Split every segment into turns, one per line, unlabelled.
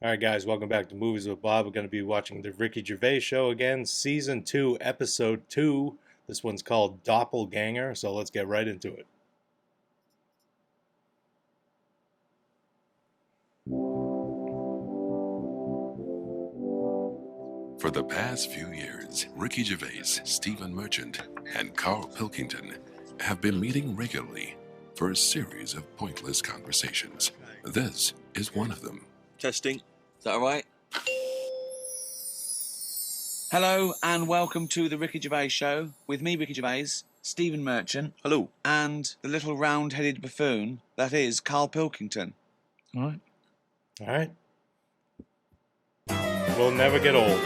All right, guys, welcome back to Movies with Bob. We're going to be watching the Ricky Gervais show again, season 2, episode 2. This one's called Doppleganger, so let's get right into it.
For the past few years, Ricky Gervais, Stephen Merchant, and Carl Pilkington have been meeting regularly for a series of pointless conversations. This is one of them.
Testing. Is that all right? Hello and welcome to the Ricky Gervais Show with me, Ricky Gervais, Stephen Merchant. Hello. And the little round-headed buffoon that is Carl Pilkington. All right.
All right. We'll never get old.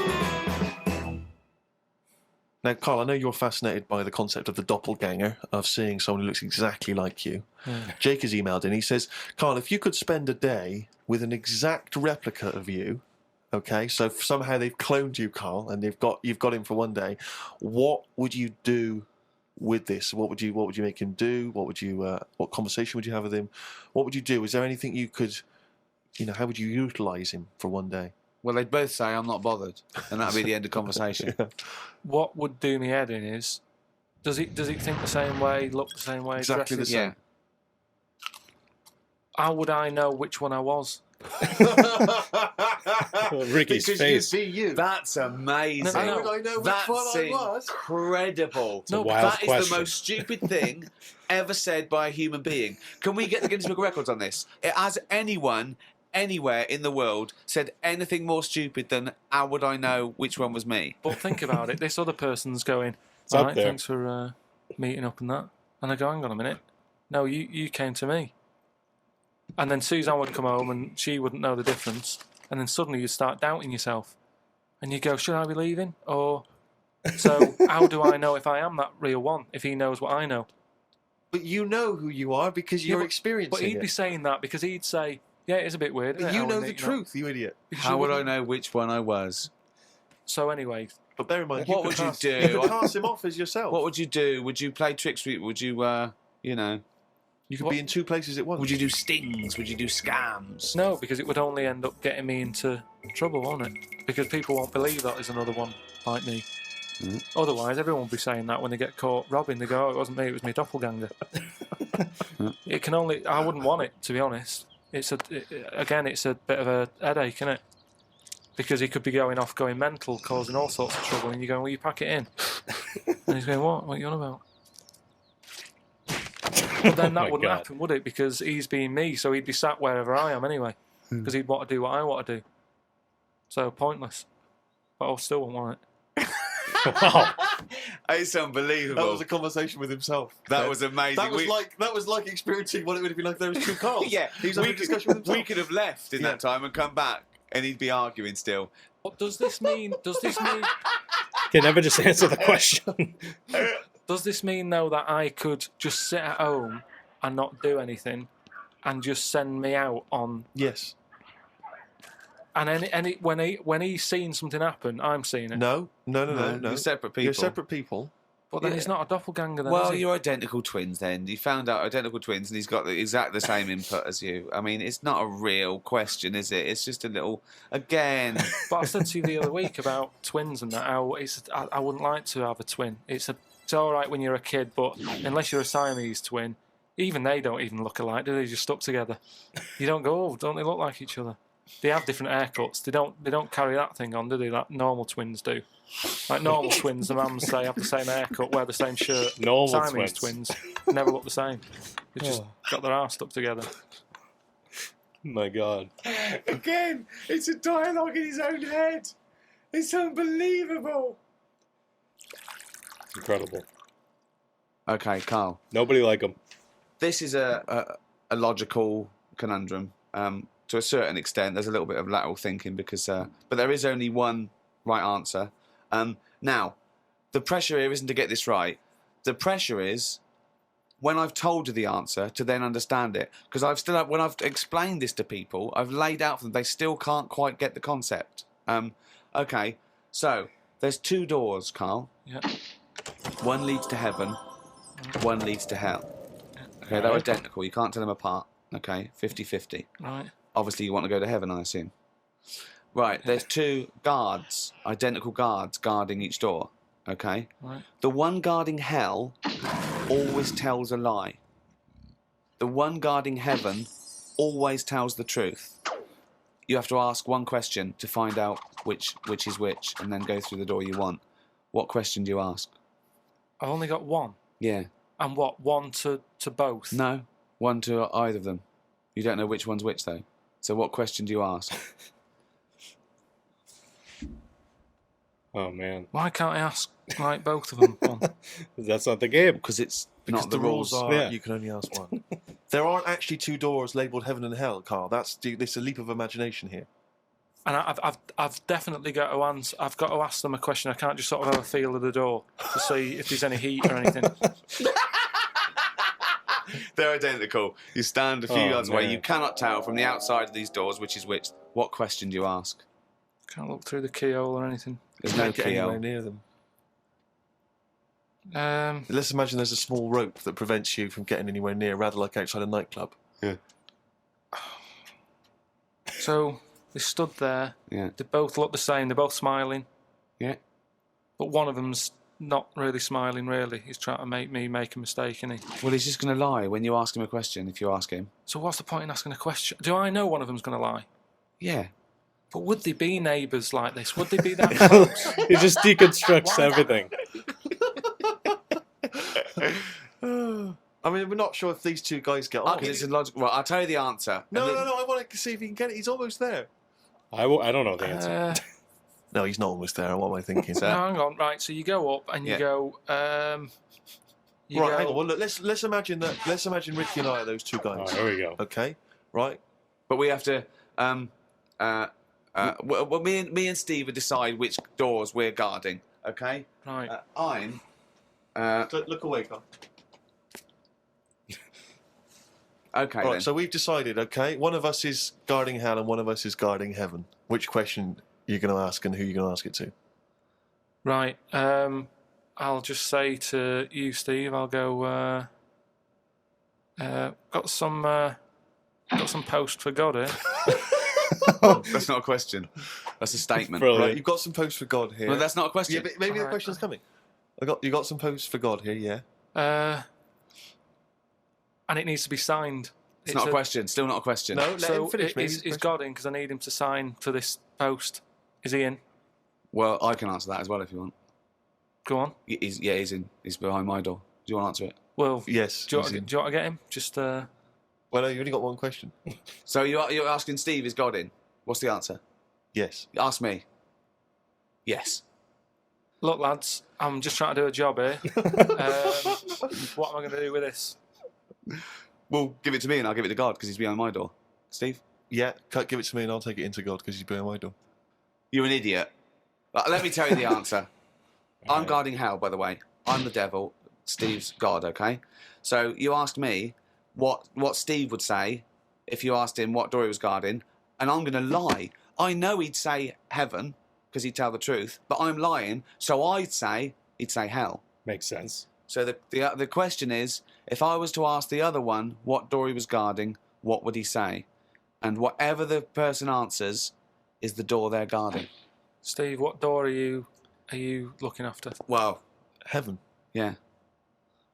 Now, Carl, I know you're fascinated by the concept of the doppelganger, of seeing someone who looks exactly like you. Jake has emailed in. He says, Carl, if you could spend a day with an exact replica of you, okay, so somehow they've cloned you, Carl, and you've got him for one day, what would you do with this? What would you make him do? What conversation would you have with him? What would you do? Is there anything you could, how would you utilise him for one day?
Well, they'd both say, I'm not bothered, and that'd be the end of conversation.
What would do me head in is, does he think the same way, look the same way,
Exactly the
dresses?
same.
How would I know which one I was?
Ricky's
Because
face.
you'd be you.
That's amazing.
No,
Would I know which
That's
one I was?
incredible.
It's a wild
That is
question.
the most stupid thing ever said by a human being. Can we get the Guinness Book of Records on this? Has anyone anywhere in the world said anything more stupid than how would I know which one was me?
But think about it, this other person's going,
It's up
right,
there.
thanks for meeting up and that. And I go, hang on a minute. No, you came to me. And then Suzanne would come home and she wouldn't know the difference. And then suddenly you'd start doubting yourself. And you go, should I be leaving? Or, so how do I know if I am that real one, if he knows what I know?
But you know who you are because you're
but
experiencing
he'd be
it.
saying that because he'd say, yeah, it is a bit weird.
But
isn't it,
you
how
know
we
the
meet,
truth, you idiot.
Because
How
you
would I
wouldn't-
know which one I was?
So anyway,
But bear in mind,
What
could
would you
pass-
do?
You could pass him off as yourself.
What would you do? Would you play tricks? Would you,
You could be in two places at once.
would you do stings? Would you do scams?
no, because it would only end up getting me into trouble, won't it? Because people won't believe that there's another one like me. Otherwise, everyone would be saying that when they get caught robbing. They go, oh, it wasn't me, it was my doppelganger. It can only... I wouldn't want it, to be honest. It's a bit of a headache, isn't it? Because he could be going off, going mental, causing all sorts of trouble, and you're going, well, you pack it in. And he's going, what? What are you on about? But then
my
that wouldn't
God.
happen, would it? Because he's being me, so he'd be sat wherever I am anyway. Because he'd want to do what I want to do. So pointless. But I still wouldn't want it.
Wow.
It's unbelievable.
That was a conversation with himself.
That was amazing.
That was like experiencing what it would have been like if there was two Carls.
Yeah,
He's having a discussion with himself.
we could have left in that time and come back, and he'd be arguing still.
What does this mean?
Can never just answer the question.
Does this mean though that I could just sit at home and not do anything, and just send me out on?
Yes.
And when he's seen something happen, I'm seeing it.
No.
You're separate people.
You're separate people.
But then
Yeah.
he's not a doppelganger. Then,
Well,
is he?
you're identical twins then. You found out identical twins, and he's got exactly the same input as you. I mean, it's not a real question, is it? It's just a little, again.
But I said to you the other week about twins and that. How I wouldn't like to have a twin. It's all right when you're a kid, but unless you're a Siamese twin, even they don't even look alike, do they? They're just stuck together. You don't go, oh, don't they look like each other? They have different haircuts. They don't carry that thing on, do they? That normal twins do. Like normal twins, the mums say have the same haircut, wear the same shirt.
Normal
Siamese
twins.
twins never look the same. They just got their arse stuck together.
My God.
Again, it's a dialogue in his own head. It's unbelievable.
Incredible.
Okay, Carl.
Nobody like him.
This is a logical conundrum. To a certain extent, there's a little bit of lateral thinking because, but there is only one right answer. Now, the pressure here isn't to get this right. The pressure is when I've told you the answer to then understand it. Because when I've explained this to people, I've laid out for them, they still can't quite get the concept. Okay, so there's two doors, Carl.
Yeah.
One leads to heaven, one leads to hell. Okay, they're identical. You can't tell them apart. Okay, 50-50.
Right.
Obviously, you want to go to heaven, I assume. Right, there's 2 guards, identical guards, guarding each door. Okay?
Right.
The one guarding hell always tells a lie. The one guarding heaven always tells the truth. You have to ask one question to find out which is which, and then go through the door you want. What question do you ask?
I've only got one.
Yeah.
And what? One to both?
No, one to either of them. You don't know which one's which, though. So what question do you ask?
Oh man,
Why can't I ask like both of them? One?
that's not the game.
Because it's
Because
not
the rules are
Yeah.
you can only ask one. There aren't actually 2 doors labelled heaven and hell, Carl. This is a leap of imagination here.
And I've definitely got to answer. I've got to ask them a question. I can't just sort of have a feel of the door to see if there's any heat or anything.
They're identical. You stand a few
Oh,
yards away.
man.
You cannot tell from the outside of these doors which is which. What question do you ask?
Can't look through the keyhole or anything.
There's no
Can't get anywhere
keyhole.
near them.
Let's
Let's imagine there's a small rope that prevents you from getting anywhere near, rather like outside a nightclub.
So they stood there.
Yeah.
They both look the same. They're both smiling.
Yeah.
But one of them's not really smiling. Really, he's trying to make me make a mistake, isn't he?
Well, he's just going to lie when you ask him a question, if you ask him.
So what's the point in asking a question? Do I know one of them's going to lie?
Yeah.
But would they be neighbours like this? Would they be that close?
He just deconstructs everything.
I mean, we're not sure if these 2 guys get on.
Because it's illogical. Well, I'll tell you the answer.
No,
And
no, no. I want to see if he can get it. He's almost there.
I don't know the answer.
No, he's not almost there. What am I thinking?
So-
No, hang on. Right, so you go up and you
Yeah.
go. You
Right,
go,
hang on. Well, look, let's imagine that. Let's imagine Ricky and I are those 2
Oh,
guys.
here we go.
Okay, right.
But we have to. Me and Steve would decide which doors we're guarding. Okay.
Right.
I'm.
Look away, Carl.
Okay.
Right,
then.
so we've decided. Okay, one of us is guarding hell and one of us is guarding heaven. Which question you're going to ask and who you're going to ask it to?
Right. I'll just say to you, Steve. I'll go. Got some post for God here.
That's not a question. That's a statement.
Brilliant.
Right, you've got some posts for God here.
Well, that's not a question.
Yeah, but maybe the
Alright.
question's coming. You got some posts for God here, yeah.
And it needs to be signed.
It's not a question. Still not a question.
No, let
So
him finish. Maybe
is God in? Because I need him to sign for this post. Is he in?
Well, I can answer that as well if you want.
Go on.
He's in. He's behind my door. Do you want to answer it?
Well,
Yes.
do you,
he's
want,
in.
do you want to get him? Just
Well, no, you only got one question.
So you're asking Steve, is God in? What's the answer?
Yes.
Ask me. Yes.
look, lads. I'm just trying to do a job here. What am I going to do with this?
Well, give it to me and I'll give it to God because he's behind my door. Steve?
Yeah, give it to me and I'll take it into God because he's behind my door.
You're an idiot. Let me tell you the answer. I'm
Alright.
guarding hell, by the way. I'm the devil. Steve's God, okay? So you asked me what Steve would say if you asked him what door he was guarding, and I'm going to lie. I know he'd say heaven because he'd tell the truth, but I'm lying, so he'd say hell.
Makes sense.
So the question is, if I was to ask the other one what door he was guarding, what would he say? And whatever the person answers is the door they're guarding.
Steve, what door are you looking after?
Well,
Heaven.
yeah,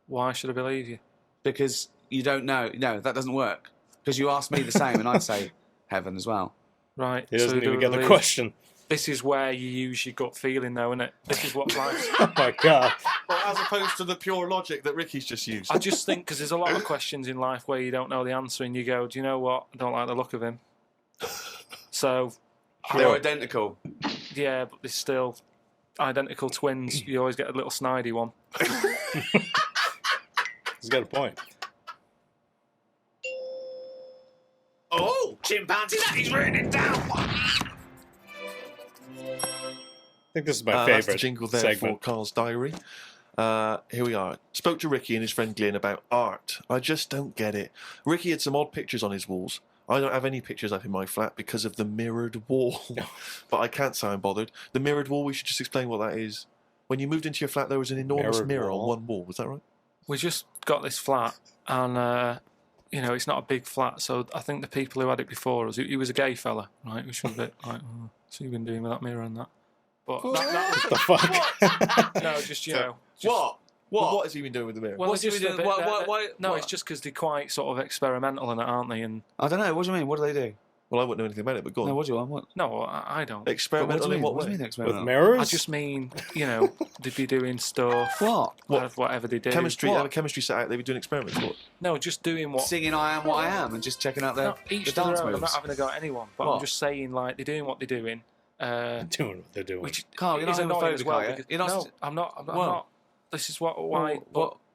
Why should I believe you?
because you don't know. No, that doesn't work. Because you asked me the same, and I'd say heaven as well.
Right.
He doesn't
you
even
do
get the
believe.
question.
This is where you use your gut feeling, though, isn't it? This is what life.
Oh my god.
Well, as opposed to the pure logic that Ricky's just used.
I just think because there's a lot of questions in life where you don't know the answer, and you go, "Do you know what? I don't like the look of him." So,
They're identical.
yeah, but they're still identical twins. You always get a little snidey one.
He's got a point.
Oh, chimpanzee, that is written down.
I think this is my
That's the
favorite
jingle there
segment.
for Carl's diary. Here we are. Spoke to Ricky and his friend Glyn about art. I just don't get it. Ricky had some odd pictures on his walls. I don't have any pictures up in my flat because of the mirrored wall. But I can't say I'm bothered. The mirrored wall, we should just explain what that is. When you moved into your flat, there was an enormous
Mirrored
mirror
wall.
on one wall. Was that right?
We just got this flat, and you know, it's not a big flat. So I think the people who had it before us, he was a gay fella, right? Which was a bit like, so you've been doing with that mirror and that. But that
The fuck?
no, just you know,
What?
Well, what has he been doing with the mirror?
Well,
What's he
just
been
a
doing?
bit-
Why?
no, it's just because they're quite sort of experimental in it, aren't they? And
I don't know. What do you mean? What do they do?
Well, I wouldn't know anything about it, but go on.
No, what do you want? What?
no, I don't.
But
Experimental in what
What do
way?
you mean
With
experimental?
mirrors?
I just mean, you know, they'd be doing stuff.
What?
Whatever they do.
Chemistry,
What?
they have a chemistry set out, they'd be doing experiments. What?
No, just doing what.
Singing "I Am What I Am" and just checking out the
Each
the
to their
dance
own. I'm not
moves.
having a go at anyone, but
What?
I'm just saying, like, they're doing what they're doing.
Doing what they're doing.
Which
Carl, you're
is
not
annoying as
homophobic,
well.
are you?
Because,
You're not
no,
st-
I'm not. I'm
Well-
not. This is why.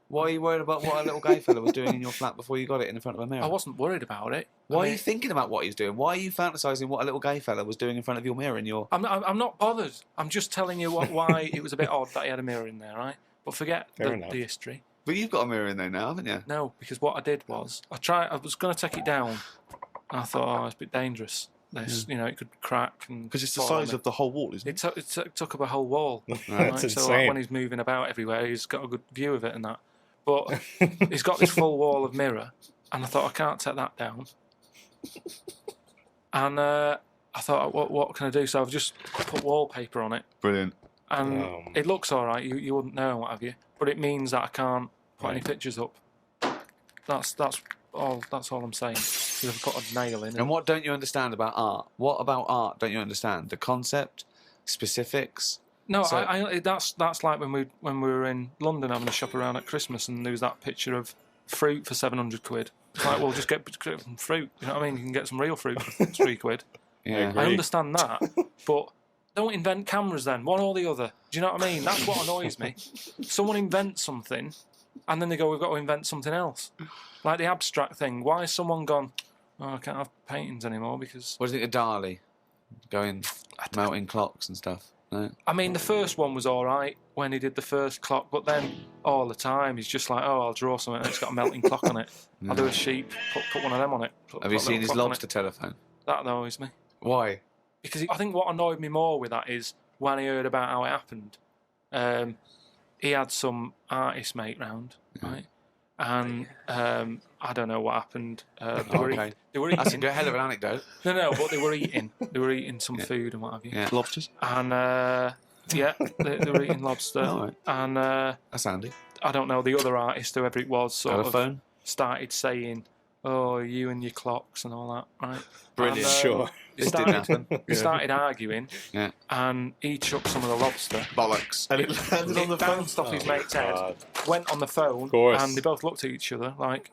Why are you worried about what a little gay fella was doing in your flat before you got it in front of a mirror?
I wasn't worried about it.
Why
I
are
mean,
you thinking about what he's doing? Why are you fantasising what a little gay fella was doing in front of your mirror in your...
I'm not bothered. I'm just telling you why it was a bit odd that he had a mirror in there, right? But forget
Fair enough.
the history.
But you've got a mirror in there now, haven't you?
No, because what I did was I was going to take it down, and I thought, it's a bit dangerous. This, you know, it could crack and
Because it's the
fall on
size
me.
of the whole wall, isn't it?
It took up a whole wall.
That's
So like,
insane.
when he's moving about everywhere, he's got a good view of it and that. But he's got this full wall of mirror, and I thought I can't take that down. And I thought, what can I do? So I've just put wallpaper on it,
Brilliant.
and it looks all right. You wouldn't know, what have you? But it means that I can't put any
Right.
pictures up. That's all. That's all I'm saying. 'Cause I've put a nail in.
And what don't you understand about art? What about art don't you understand? The concept? Specifics?
No,
So-
that's like when we were in London having a shop around at Christmas, and there was that picture of fruit for 700 quid. It's like, well, just get some fruit. You know what I mean? You can get some real fruit for 3 quid.
Yeah.
agree.
I understand that, but don't invent cameras then, one or the other. Do you know what I mean? That's what annoys me. Someone invents something, and then they go, we've got to invent something else. Like the abstract thing. Why has someone gone, I can't have paintings anymore because...
What do you think of Dali? Going, melting clocks and stuff? No?
I mean, the first one was all right when he did the first clock, but then all the time he's just like, I'll draw something and it's got a melting clock on it. I'll do a sheep, put one of them on it.
Have you
put a
seen
little
his
clock on
lobster
it.
telephone?
That annoys me.
Why?
Because I think what annoyed me more with that is when I heard about how it happened, he had some artist mate round, right? And I don't know what happened. They were
Okay.
eating.
That's a good hell of an anecdote.
No, but they were eating. They were eating some food and what have you.
Yeah.
Lobsters?
And yeah, they were eating lobster.
All right.
And
That's handy.
I don't know, the other artist, whoever it was, sort of
Telephone?
started saying, you and your clocks and all that, right?
Brilliant.
And,
Sure.
They
This didn't
started,
happen.
they started arguing,
Yeah.
and he chucked some of the lobster.
Bollocks.
And it landed on the
It
phone.
bounced off his mate's head,
God.
went on the phone,
course.
and they both looked at each other like,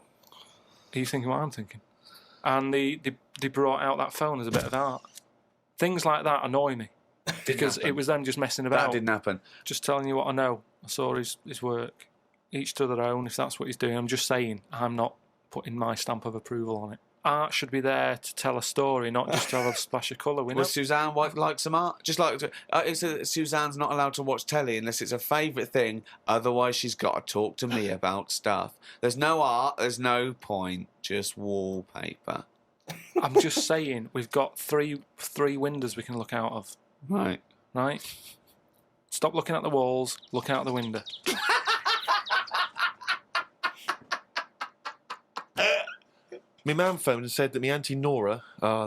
are you thinking what I'm thinking? And they brought out that phone as a bit of art. Things like that annoy me, because it was them just messing
That
about.
didn't happen.
Just telling you what I know. I saw his work. Each to their own, if that's what he's doing. I'm just saying, I'm not putting my stamp of approval on it. Art should be there to tell a story, not just to have a splash of colour. We know.
Well, Suzanne wife like some art. Just like Suzanne's not allowed to watch telly unless it's a favourite thing. Otherwise, she's got to talk to me about stuff. There's no art. There's no point. Just wallpaper.
I'm just saying, we've got three windows we can look out of,
Right.
right? Stop looking at the walls, look out the window.
My mum phoned and said that my Auntie Nora,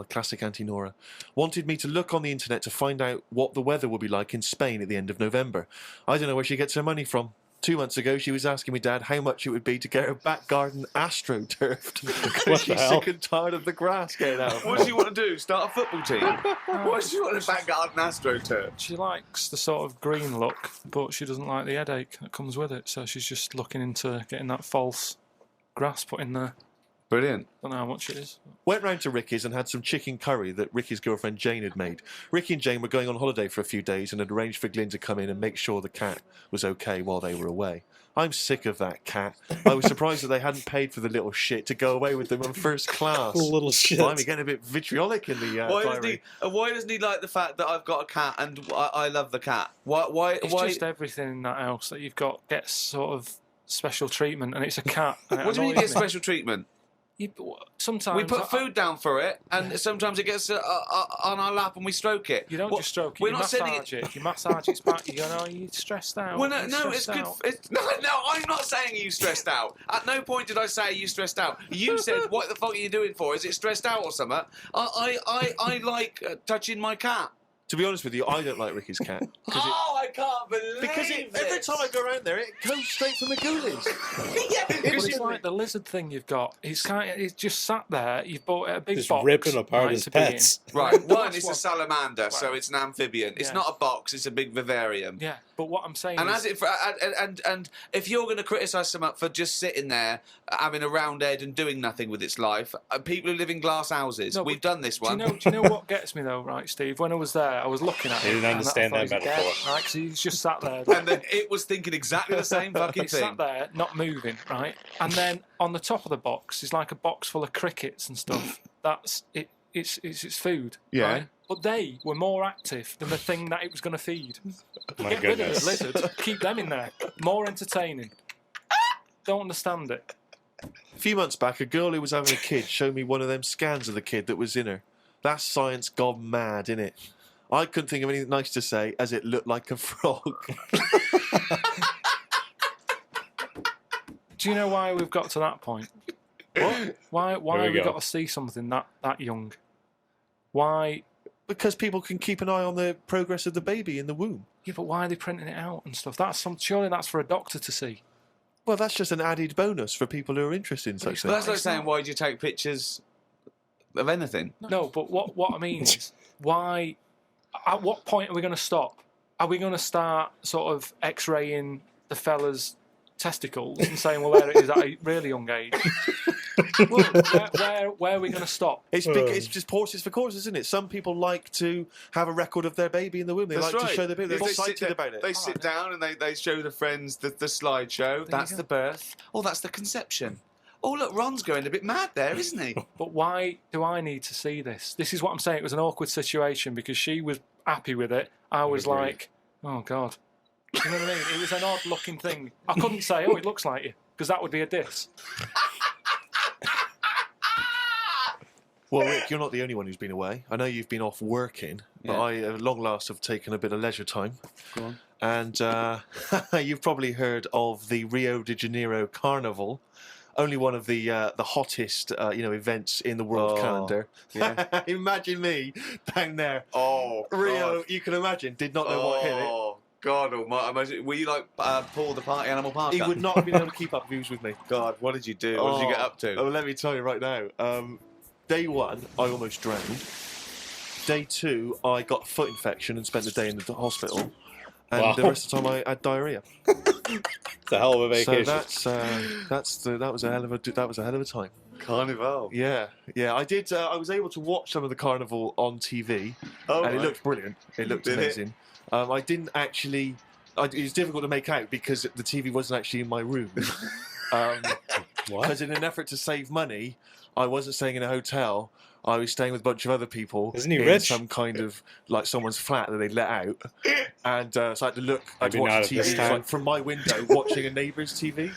classic Auntie Nora, wanted me to look on the internet to find out what the weather would be like in Spain at the end of November. I don't know where she gets her money from. 2 months ago, she was asking me dad how much it would be to get her back garden astroturfed because
What the
she's
hell?
sick and tired of the grass getting out.
What does she want to do? Start a football team? What does she want to back garden AstroTurf?
She likes the sort of green look, but she doesn't like the headache that comes with it. So she's just looking into getting that false grass put in there.
Brilliant.
Don't know how much it is.
Went round to Ricky's and had some chicken curry that Ricky's girlfriend Jane had made. Ricky and Jane were going on holiday for a few days and had arranged for Glyn to come in and make sure the cat was okay while they were away. I'm sick of that cat. I was surprised that they hadn't paid for the little shit to go away with them on first class.
Little shit.
I'm getting a bit vitriolic in the diary.
Why doesn't he like the fact that I've got a cat and I love the cat? Why?
It's just everything in that house that you've got gets sort of special treatment, and it's a cat. And it
What do you mean
annoys
get
me.
special treatment?
Sometimes
We put food down for it, and sometimes it gets on our lap and we stroke it.
You don't just stroke it.
We're
You
not sending
massage it. You massage its back. You go, no, you're stressed out.
Well, no,
You're
no, it's
stressed
good.
out."
No, I'm not saying you stressed out. At no point did I say you stressed out. You said, "What the fuck are you doing for? Is it stressed out or something?" I like touching my cat.
To be honest with you, I don't like Ricky's cat.
I can't believe
Because every time I go around there, it goes straight from the ghoulies.
Well, it's like the lizard thing you've got. It's just sat there. You've bought it a big
Just
box.
ripping apart
right,
his
to be in.
pets.
Right, one,
That's
it's
what-
a salamander, so it's an amphibian. It's
Yeah.
not a box; it's a big vivarium.
Yeah, but what I'm saying
And
is,
as it and if you're going to criticise someone for just sitting there, having a round head and doing nothing with its life, people who live in glass houses,
No,
we've
but
done this
do you
one.
know what gets me though, right, Steve? When I was there, I was looking at
I
him.
didn't
and
understand
I thought
that
he's dead,
metaphor.
right? 'Cause he's just sat there.
And then it was thinking exactly the same fucking
He sat
thing.
there, not moving, right? And then on the top of the box is like a box full of crickets and stuff. That's it. It's its food.
Yeah.
Right? But they were more active than the thing that it was going to feed.
My
Get rid of
goodness.
the lizard. Keep them in there. More entertaining. Don't understand it.
A few months back, a girl who was having a kid showed me one of them scans of the kid that was in her. That's science gone mad, innit? I couldn't think of anything nice to say, as it looked like a frog.
Do you know why we've got to that point?
What?
Why
There we
have we
go.
got to see something that young? Why?
Because people can keep an eye on the progress of the baby in the womb.
Yeah, but why are they printing it out and stuff? Surely that's for a doctor to see.
Well, that's just an added bonus for people who are interested in such
it's
But
things.
that's like
It's
saying,
not-
why did you take pictures of anything?
No, but what I mean is, why? At what point are we going to stop? Are we going to start sort of X-raying the fella's testicles and saying, well, there it is at a really young age? where are we going to stop?
It's just horses for courses, isn't it? Some people like to have a record of their baby in the womb. They
That's
like
right.
to show their baby. They're
They sit
excited
there-
about it.
They sit down and they show the friends the slideshow. That's
go.
the birth. Oh, that's the conception. Oh, look, Ron's going a bit mad there, isn't he?
But why do I need to see this? This is what I'm saying. It was an awkward situation because she was happy with it. I was
Agreed.
like, oh, God. You know what I mean? It was an odd-looking thing. I couldn't say, oh, it looks like you, because that would be a diss.
Well, Rick, you're not the only one who's been away. I know you've been off working, but
Yeah.
I, at long last, have taken a bit of leisure time.
Go on.
And you've probably heard of the Rio de Janeiro Carnival, only one of the hottest events in the world
Oh,
calendar.
yeah.
Imagine me down there.
Oh,
Rio,
God.
you can imagine, did not know what hit it.
Oh, God almighty. Imagine, were you like Paul the Party Animal Parker?
He would not have been able to keep up views with me.
God, what did you do? What did you get up to?
Oh, let me tell you right now. Day one, I almost drowned. Day two, I got a foot infection and spent the day in the hospital. And
Wow.
the rest of the time, I had diarrhea.
It's a hell of a vacation.
So that was a hell of a time.
Carnival.
Yeah. I did. I was able to watch some of the carnival on TV,
Oh,
and it
right.
looked brilliant. It looked
Did it?
amazing. I didn't actually. It was difficult to make out because the TV wasn't actually in my room.
What?
Because in an effort to save money, I wasn't staying in a hotel. I was staying with a bunch of other people.
Isn't he
in
rich?
some kind of like someone's flat that they let out, and so I had to look. I had to
Maybe not
watch
at
the
this
TV
time.
like, from my window, watching a neighbour's TV.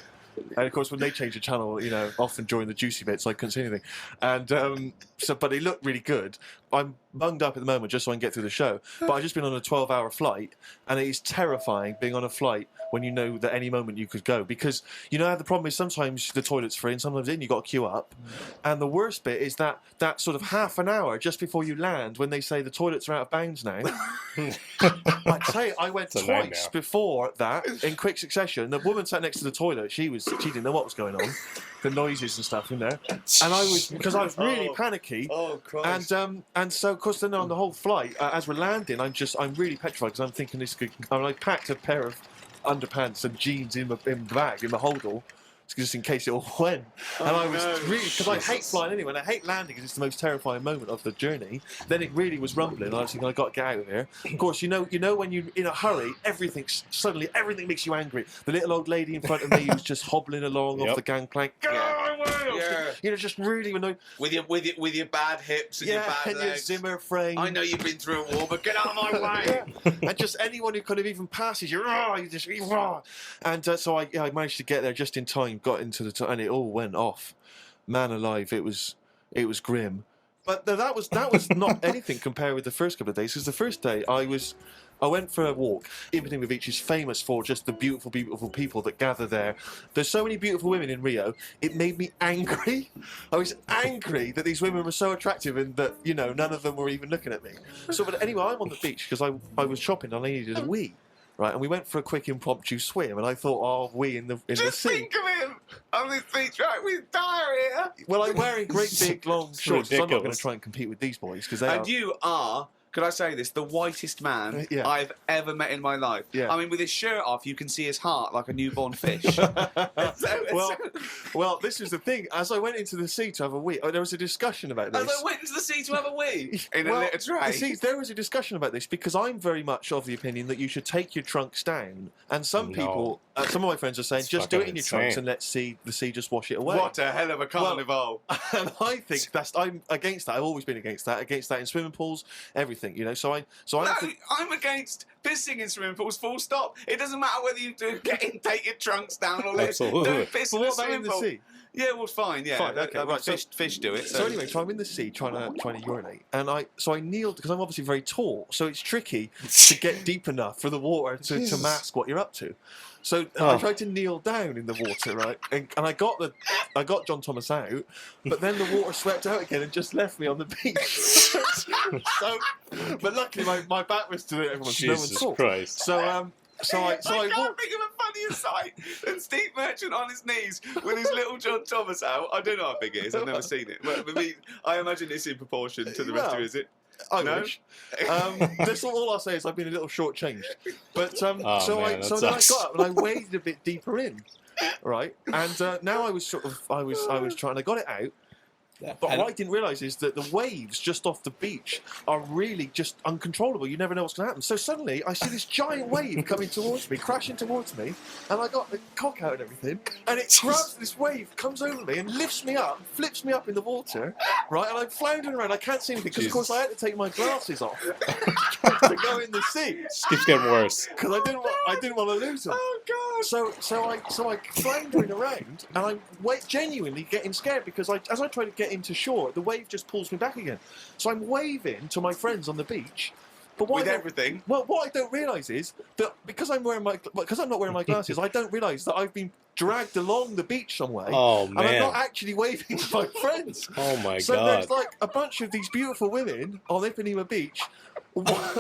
And of course, when they change the channel, often during the juicy bits, I couldn't see anything. And but it looked really good. I'm bunged up at the moment just so I can get through the show. But I've just been on a 12-hour flight, and it is terrifying being on a flight when you know that any moment you could go. Because you know how the problem is sometimes the toilet's free and sometimes you've got to queue up. And the worst bit is that sort of half an hour just before you land when they say the toilets are out of bounds now. I tell you, I went
It's a
twice
nightmare.
before that in quick succession. The woman sat next to the toilet. She didn't know what was going on, the noises and stuff in there. And I was really panicky.
Oh, Christ.
And so of course then on the whole flight, as we're landing, I'm really petrified because I'm thinking this could. I packed a pair of underpants and jeans in my bag in my holdall. Just in case it all went. And I was really, because I hate flying anyway, and I hate landing because it's the most terrifying moment of the journey. Then it really was rumbling, and I was thinking, I've got to get out of here. Of course, you know when you're in a hurry, everything makes you angry. The little old lady in front of me who's just hobbling along off
Yep.
the gangplank.
Yeah.
Just really annoyed.
With your bad hips and your bad
and your
legs.
Zimmer frame.
I know you've been through a war, but get out of my way.
And just anyone who kind of even passes you, you just, and so I managed to get there just in time, got into and it all went off. man alive, it was grim. But that was not anything compared with the first couple of days. Because the first day I went for a walk. Ipswich Beach is famous for just the beautiful, beautiful people that gather there. There's so many beautiful women in Rio. It made me angry. I was angry that these women were so attractive and that, you know, none of them were even looking at me. So, but anyway, I'm on the beach because I was shopping and I needed a wee. Right, and we went for a quick impromptu swim, and I thought, oh, wee in the
Just
sea.
think of him on this beach, right, with diarrhea.
Well, I'm wearing great big long shorts. So I'm not going
ridiculous.
to try and compete with these boys because they
And
are.
you are, could I say this, the whitest man
Yeah.
I've ever met in my life.
Yeah.
I mean, with his shirt off, you can see his heart like a newborn fish.
Well, this is the thing. As I went into the sea to have a wee, there was a discussion about this.
As I went into the sea to have a wee in
Well,
a litter tray.
See, there was a discussion about this because I'm very much of the opinion that you should take your trunks down, and some people, some of my friends are saying,
It's
just do it
fucking
in your trunks
insane.
and let the sea just wash it away.
What a hell of a carnival.
And I think I'm against that. I've always been against that in swimming pools, everything, you know. So I
No,
think,
I'm against pissing in swimming pools, full stop. It doesn't matter whether you do take your trunks down or
Absolutely.
don't piss
but
in a
what about
swimming
in the
pool.
sea?
Yeah, well, fine, yeah.
Fine, okay,
I mean,
right, so-
fish do it.
So anyway, so I'm in the sea trying to urinate, and I kneeled because I'm obviously very tall, so it's tricky to get deep enough for the water to
Jesus.
mask what you're up to. So
Oh.
I tried to kneel down in the water, right, and I got John Thomas out, but then the water swept out again and just left me on the beach. So, but luckily my back was to everyone, so no one
Jesus
saw.
Christ.
So I
I can't
walked.
think of a funnier sight than Steve Merchant on his knees with his little John Thomas out. I don't know how big it is. I've never seen it. But I mean, I imagine it's in proportion to the rest of
Well,
it, is it?
I
No?
wish. That's all I'll say is I've been a little shortchanged. But
Oh, man,
so
that
then I
sucks.
got up and I waded a bit deeper in, right? And now I was trying. I got it out. But
And-
what I didn't realise is that the waves just off the beach are really just uncontrollable. You never know what's going to happen. So suddenly I see this giant wave coming towards me, crashing towards me, and I got the cock out and everything, and it grabs this wave, comes over me, and lifts me up, flips me up in the water, right? And I'm floundering around. I can't see anything because, of course, I had to take my glasses off to go in the sea
This keeps getting worse.
because I didn't want to lose them.
Oh, God.
So I floundering around, and I'm genuinely getting scared because as I try to get into shore, the wave just pulls me back again. So I'm waving to my friends on the beach. But
With everything.
Well, what I don't realise is that because I'm not wearing my glasses, I don't realise that I've been dragged along the beach some way,
Oh,
and I'm
man.
not actually waving to my friends.
Oh, my
So
God.
there's like a bunch of these beautiful women on Ipanema Beach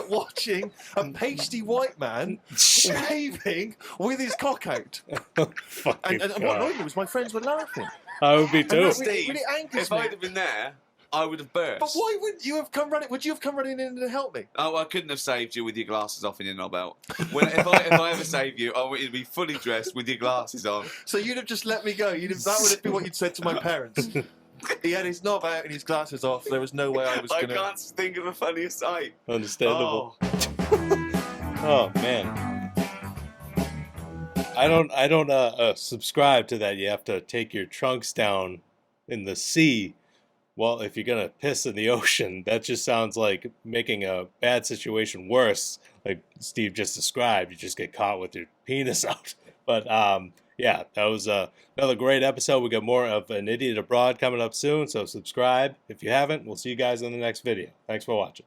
watching a pasty white man waving with his cock out.
Fucking
And what
God.
annoyed me was my friends were laughing.
I would be
And
too.
that
Steve,
really angers
If
me.
I'd have been there, I would have burst.
But why wouldn't you have come running? Would you have come running in to help me?
Oh, I couldn't have saved you with your glasses off and your knob out. If I ever saved you, I want you to be fully dressed with your glasses on.
So you'd have just let me go. That would have been what you'd said to my parents. He had his knob out and his glasses off. There was no way I was
I
going to.
can't think of a funnier sight.
Understandable.
Oh.
Oh, man. I don't subscribe to that. You have to take your trunks down in the sea. Well, if you're gonna piss in the ocean, that just sounds like making a bad situation worse. Like Steve just described, you just get caught with your penis out. But yeah, that was another great episode. We got more of An Idiot Abroad coming up soon, so subscribe if you haven't. We'll see you guys in the next video. Thanks for watching.